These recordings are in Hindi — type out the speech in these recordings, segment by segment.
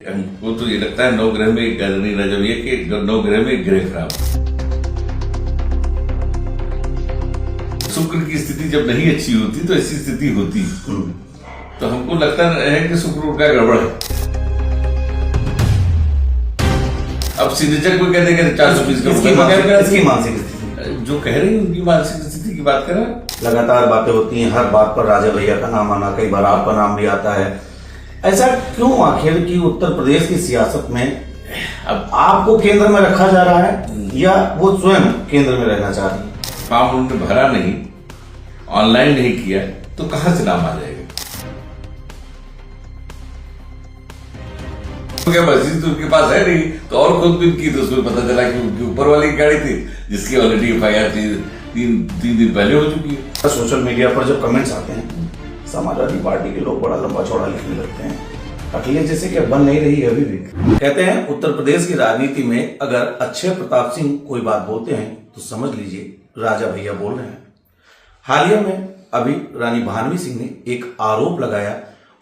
हमको तो ये लगता है नवग्रह में एक नहीं रजब ये कि नवग्रह में एक ग्रह खराब। शुक्र की स्थिति जब नहीं अच्छी होती तो ऐसी स्थिति होती, तो हमको लगता है कि शुक्र का गड़बड़ है। अब सिग्नेचर को कहते हैं 420 का मानसिक स्थिति जो कह रही है उनकी मानसिक स्थिति की बात कर रहा है। लगातार बातें होती हैं, हर बात पर राजा भैया का नाम आना, कई बार आपका नाम भी आता है। ऐसा क्यों आखिर कि उत्तर प्रदेश की सियासत में अब आपको केंद्र में रखा जा रहा है या वो स्वयं केंद्र में रहना चाह रही है? फॉर्म उन्होंने भरा नहीं, ऑनलाइन नहीं किया तो कहां से नाम आ जाएगा? तो क्या मस्जिद तो उनके पास है नहीं, तो और खुद भी की तो उसमें पता चला कि उनके ऊपर वाली गाड़ी थी जिसकी ऑलरेडी एफआईआर तीन दिन पहले हो चुकी है। सोशल मीडिया पर जब कमेंट्स आते हैं समाजवादी पार्टी के लोग बड़ा लंबा चौड़ा लिखने लगते हैं, अखिलेश जैसे कि बन नहीं रही है अभी भी। कहते हैं उत्तर प्रदेश की राजनीति में अगर अक्षय प्रताप सिंह कोई बात बोलते हैं तो समझ लीजिए राजा भैया बोल रहे हैं। हालिया में अभी रानी भानवी सिंह ने एक आरोप लगाया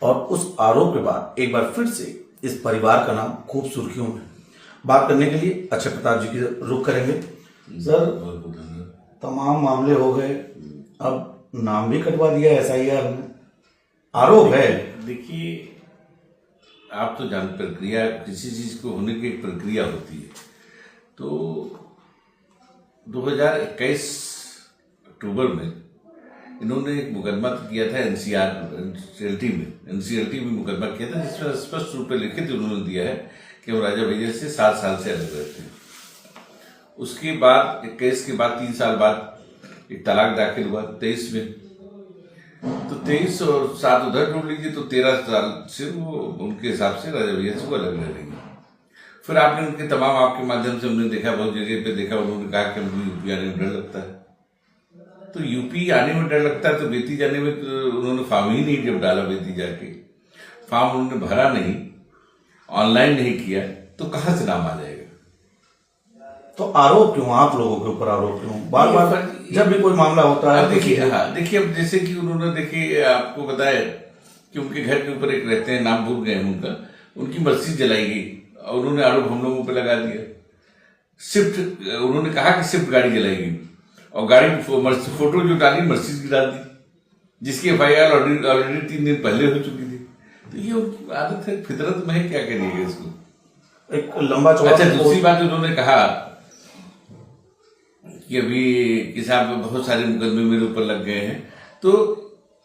और उस आरोप के बाद एक बार फिर से इस परिवार का नाम खूब सुर्खियों में। बात करने के लिए अक्षय प्रताप जी की रुख करेंगे। सर, तमाम मामले हो गए, अब नाम भी कटवा दिया एसआईआर में, आरोप है। देखिए, आप तो जान प्रक्रिया, किसी चीज को होने की एक प्रक्रिया होती है। तो 2021 अक्टूबर में इन्होंने एक मुकदमा किया था एनसीएलटी में मुकदमा किया था, जिसमें स्पष्ट रूप से लिखित उन्होंने दिया है कि वो राजा भैया से 7 साल से अलग रहते हैं। उसके बाद 21 के बाद 3 साल बाद एक तलाक दाखिल हुआ 23 में, तो 23 और 7 उधर जोड़ लीजिए तो 13 साल से वो उनके हिसाब से राजा भैया से वो अलग रह रही है। फिर आपने उनके तमाम, आपके माध्यम से हमने देखा, बहुत जगह पे देखा, उन्होंने कहा कि हमको यूपी आने में डर लगता है। तो यूपी आने में डर लगता है तो बेती जाने में तो उन्होंने फॉर्म ही नहीं जब डाला, बेती जाके फॉर्म उन्होंने भरा नहीं, ऑनलाइन नहीं किया तो कहां से नाम आ जाएगा? तो आरोप क्यों, आप लोगों के ऊपर आरोप क्यों बार बार जब भी कोई मामला होता है? देखिए, अब जैसे कि उन्होंने, देखिए आपको बताया कि उनके घर के ऊपर एक रहते हैं, नाम भूल गए उनका, उनकी मस्जिद जलाई गई और उन्होंने आरोप हम लोगों पे लगा दिया। स्विफ्ट, उन्होंने कहा कि स्विफ्ट गाड़ी जलाई गई और गाड़ी की फोटो जो डाली मस्जिद की डाल दी, जिसकी एफआईआर ऑलरेडी 3 दिन पहले हो चुकी थी। तो ये उनकी आदत है, फितरत में है, क्या करिएगा इसको। एक लंबा चौड़ा। अच्छा, दूसरी बात उन्होंने कहा कि अभी किसान पे बहुत सारे मुकदमे मेरे ऊपर लग गए हैं, तो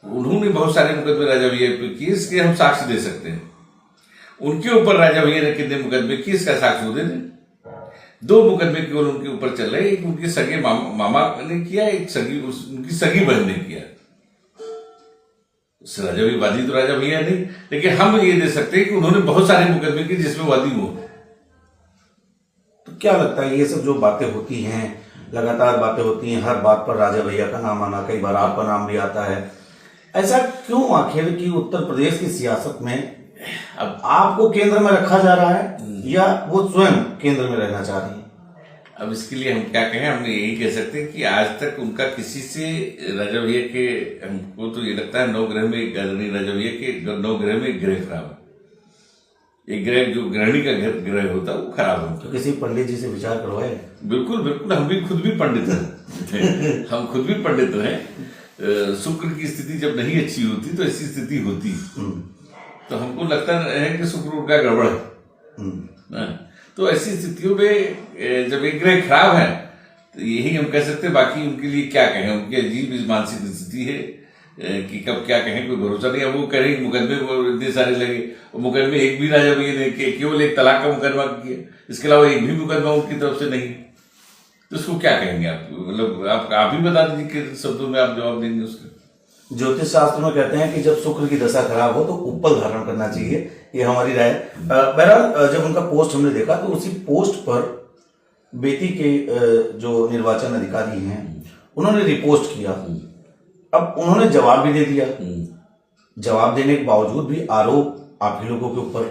उन्होंने बहुत सारे मुकदमे राजा भैया पे किए, इसके हम साक्ष्य दे सकते हैं। उनके ऊपर राजा भैया ने कितने मुकदमे किए इसका साक्ष्य दे दें। 2 मुकदमे केवल उनके ऊपर चल रहे, एक उनके सगे मामा ने किया, एक उनकी सगी बहन ने किया। राजा भैया वादी तो राजा भैया नहीं, लेकिन हम ये दे सकते हैं कि उन्होंने बहुत सारे मुकदमे किए जिसमें वादी हो। तो क्या लगता है ये सब जो बातें होती हैं, लगातार बातें होती हैं, हर बात पर राजा भैया का नाम आना, कई बार आपका नाम भी आता है। ऐसा क्यों आखिर कि उत्तर प्रदेश की सियासत में अब आपको केंद्र में रखा जा रहा है या वो स्वयं केंद्र में रहना चाह रही है? अब इसके लिए हम क्या कहें, हम यही कह सकते हैं कि आज तक उनका किसी से, राजा भैया के, हमको तो ये लगता है नवग्रह में एक नहीं, राजा भैया के नवग्रह में एक ग्रह खराब है। एक ग्रह जो ग्रहणी का ग्रह होता है वो खराब है। तो किसी पंडित जी से विचार करवाए? बिल्कुल बिल्कुल, हम भी खुद भी पंडित हैं हम खुद भी पंडित हैं। शुक्र की स्थिति जब नहीं अच्छी होती तो ऐसी स्थिति होती, तो हमको लगता है कि शुक्र का गड़बड़ है। तो ऐसी स्थितियों में जब एक ग्रह खराब है तो यही हम कह सकते हैं। बाकी उनके लिए क्या कहें, उनकी अजीब मानसिक स्थिति है कि कब क्या कहें, कोई भरोसा नहीं है। वो कह रहे मुकदमे इतने सारे लगे, मुकदमे एक भी राजा भैया ने केवल एक तलाक का मुकदमा किया, इसके अलावा एक भी मुकदमा उनकी तरफ से नहीं। तो उसको क्या कहेंगे आप? मतलब आप ही बता दीजिए किन शब्दों में आप जवाब देंगे उसका। ज्योतिष शास्त्र में कहते हैं कि जब शुक्र की दशा खराब हो तो उपल धारण करना चाहिए, ये हमारी राय। बहरहाल जब उनका पोस्ट हमने देखा तो उसी पोस्ट पर बेती के जो निर्वाचन अधिकारी हैं उन्होंने रिपोस्ट किया। अब उन्होंने जवाब भी दे दिया, जवाब देने के बावजूद भी आरोप आप ही लोगों के ऊपर।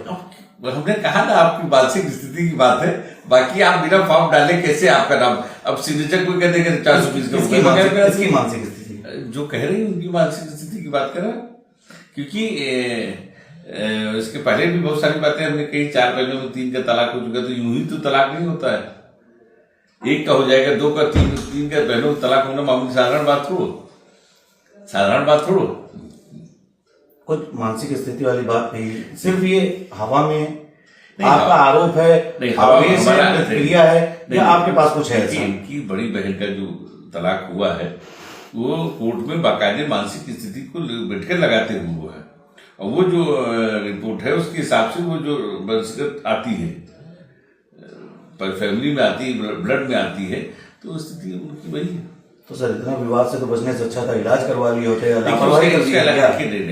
हमने कहा ना आपकी मानसिक स्थिति की बात है, बाकी आप बिना फॉर्म डाले कैसे आपका नाम, अब सिग्नेचर को कहते हैं 420 का मानसिक स्थिति जो कह रही है उनकी मानसिक स्थिति की बात कर रहा, क्योंकि इसके पहले भी बहुत सारी बातें हमने कही, 4 बहनों में 3 का तलाक हो चुका, तो यूं ही तो तलाक नहीं होता है। 1 का हो जाएगा, 2 का, 3 का बहनों का तलाक होना मामूली साधारण बात छोड़ो। कुछ मानसिक स्थिति वाली बात नहीं, सिर्फ ये हवा में आपका आरोप है, आवेश है, प्रतिक्रिया है, या आपके पास कुछ है? कि बड़ी बहन का जो तलाक हुआ है वो कोर्ट में बाकायदे मानसिक स्थिति को बैठकर लगाते हुए हुआ है, और वो जो रिपोर्ट है उसके हिसाब से वो जो बरसगत आती है, पर फैमिली में आती है, ब्लड में आती है, तो स्थिति उनकी वही है। तो सर इतना विवाद से तो बचने से अच्छा था इलाज करवा लिए होते।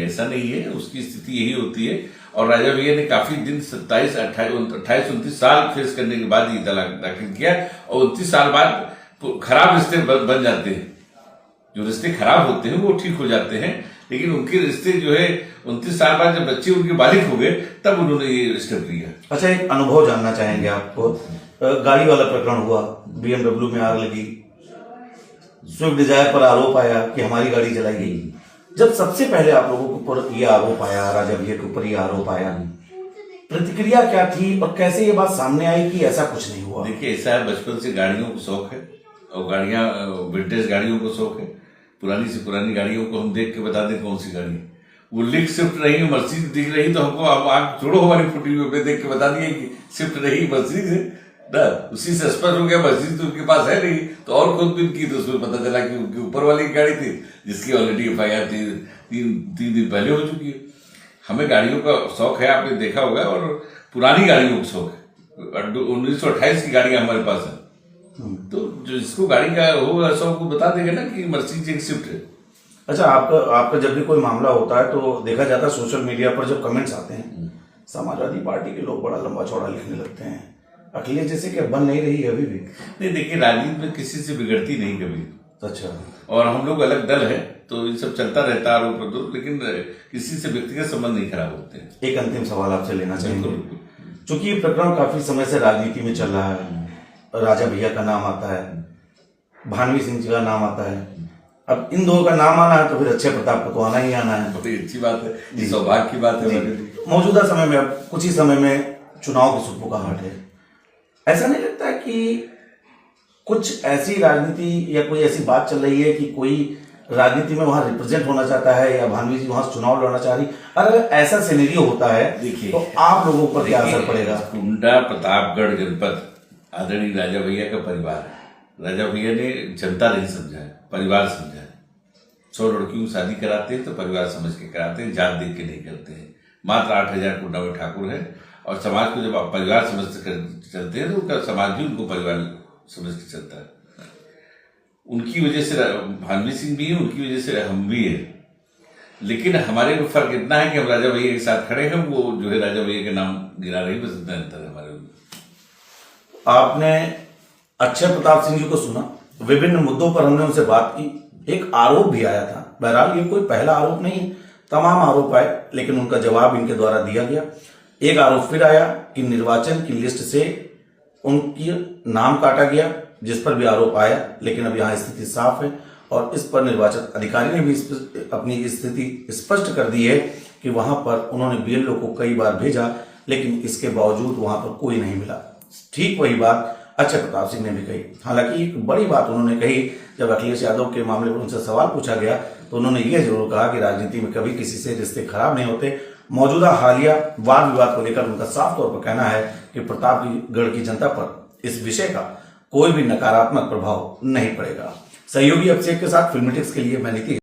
ऐसा नहीं है, उसकी स्थिति यही होती है। और राजा भैया ने काफी दिन 27, 28, 29 साल फेस करने के बाद ये तलाक दाखिल किया, और 29 साल बाद खराब रिश्ते बन जाते हैं। जो रिश्ते खराब होते हैं वो ठीक हो जाते हैं, लेकिन उनके रिश्ते जो है 29 साल बाद जब बच्चे उनके बालिग हो गए तब उन्होंने ये स्टेप लिया। अच्छा, एक अनुभव जानना चाहेंगे आपको। गाड़ी वाला प्रकरण हुआ, BMW में आग लगी, स्विफ्ट डिजायर पर आरोप आया कि हमारी गाड़ी जलाई गई। जब सबसे पहले आप लोगों के ऊपर ये आरोप आया, राजा भैया के ऊपर ये आरोप आया, प्रतिक्रिया क्या थी और कैसे ये बात सामने आई कि ऐसा कुछ नहीं हुआ? देखिए, ऐसा है, बचपन से गाड़ियों को शौक है, और गाड़ियां विंटेज गाड़ियों को शौक है। पुरानी से पुरानी गाड़ियों को हम देख के बता दें कौन सी गाड़ी, वो लिख स्विफ्ट रही, मर्सिडीज दिख रही तो हमको आग छोड़ो हमारी फुटी हुई देख के बता दिए कि स्विफ्ट रही, मर्सिडीज है ना। उसी से स्पष्ट हो गया मर्सिडीज तो उनके पास है नहीं, तो और खोजबीन की तो उसमें पता चला कि उनके ऊपर वाली गाड़ी थी जिसकी ऑलरेडी FIR 3 दिन पहले हो चुकी है। हमें गाड़ियों का शौक है, आपने देखा होगा, और पुरानी गाड़ियों का शौक है। 1928 की गाड़ियां हमारे पास है, तो जो जिसको गाड़ी का होगा शौक वो बता देगा ना कि मर्सिडीज एक स्विफ्ट है। अच्छा, आपका जब भी कोई मामला होता है तो देखा जाता है सोशल मीडिया पर जब कमेंट्स आते हैं, समाजवादी पार्टी के लोग बड़ा लंबा चौड़ा लिखने लगते हैं, अखिलेश जैसे कि बन नहीं रही अभी भी। नहीं, देखिए, राजनीति में किसी से बिगड़ती नहीं कभी। अच्छा, और हम लोग अलग दल है तो ये सब चलता रहता है, आरोप प्रत्यारोप, लेकिन किसी से व्यक्तिगत संबंध नहीं खराब होते। एक अंतिम सवाल आपसे लेना चाहेंगे, चूंकि ये प्रकरण काफी समय से राजनीति में चल रहा है, राजा भैया का नाम आता है, भानवी सिंह जी का नाम आता है, अब इन दोनों का नाम आना है तो फिर अच्छे प्रताप को तो आना ही आना है। बड़ी अच्छी बात है, सौभाग्य की बात है। मौजूदा समय में, अब कुछ ही समय में चुनाव की सुगबुगाहट है, ऐसा नहीं लगता है कि कुछ ऐसी राजनीति या कोई ऐसी बात चल रही है कि कोई राजनीति में वहां रिप्रेजेंट होना चाहता है, या भानवी जी वहां चुनाव लड़ना चाह रही? अगर ऐसा सिनेरियो होता है, देखिए, तो आप लोगों पर क्या असर पड़ेगा? कुंडा प्रतापगढ़ जनपद आदरणीय राजा भैया का परिवार है। राजा भैया ने जनता नहीं समझा है, परिवार समझा है। 100 लड़कियों की शादी कराते हैं तो परिवार समझ के कराते हैं, जात देख के नहीं करते हैं। मात्र 8000 कुंडा में ठाकुर है, और समाज को जब आप परिवार समझ के चलते हैं तो उनका समाज भी उनको परिवार समझ के चलता है। उनकी वजह से भानवी सिंह भी है, उनकी वजह से हम भी है, लेकिन हमारे में फर्क इतना है कि हम राजा भैया के साथ खड़े हैं। वो जो है राजा भैया के नाम गिरा रही, बस इतना अंतर है हमारे में। आपने अक्षय प्रताप सिंह जी को सुना, विभिन्न मुद्दों पर हमने उनसे बात की, एक आरोप भी आया था। बहरहाल ये कोई पहला आरोप नहीं है, तमाम आरोप आए, लेकिन उनका जवाब इनके द्वारा दिया गया। एक आरोप फिर आया कि निर्वाचन की लिस्ट से उनकी नाम काटा गया, जिस पर भी आरोप आया, लेकिन अब यहाँ स्थिति साफ है, और इस पर निर्वाचन अधिकारी ने भी अपनी स्थिति स्पष्ट कर दी है कि वहां पर उन्होंने BLO को कई बार भेजा, लेकिन इसके बावजूद वहां पर कोई नहीं मिला। ठीक वही बात अक्षय प्रताप सिंह ने भी कही। हालांकि एक बड़ी बात उन्होंने कही, जब अखिलेश यादव के मामले पर उनसे सवाल पूछा गया तो उन्होंने ये जरूर कहा कि राजनीति में कभी किसी से रिश्ते खराब नहीं होते। मौजूदा हालिया वाद विवाद को लेकर उनका साफ तौर पर कहना है कि प्रतापगढ़ की जनता पर इस विषय का कोई भी नकारात्मक प्रभाव नहीं पड़ेगा। सहयोगी अभिषेक के साथ फिल्मी टिक्स के लिए मैं नीति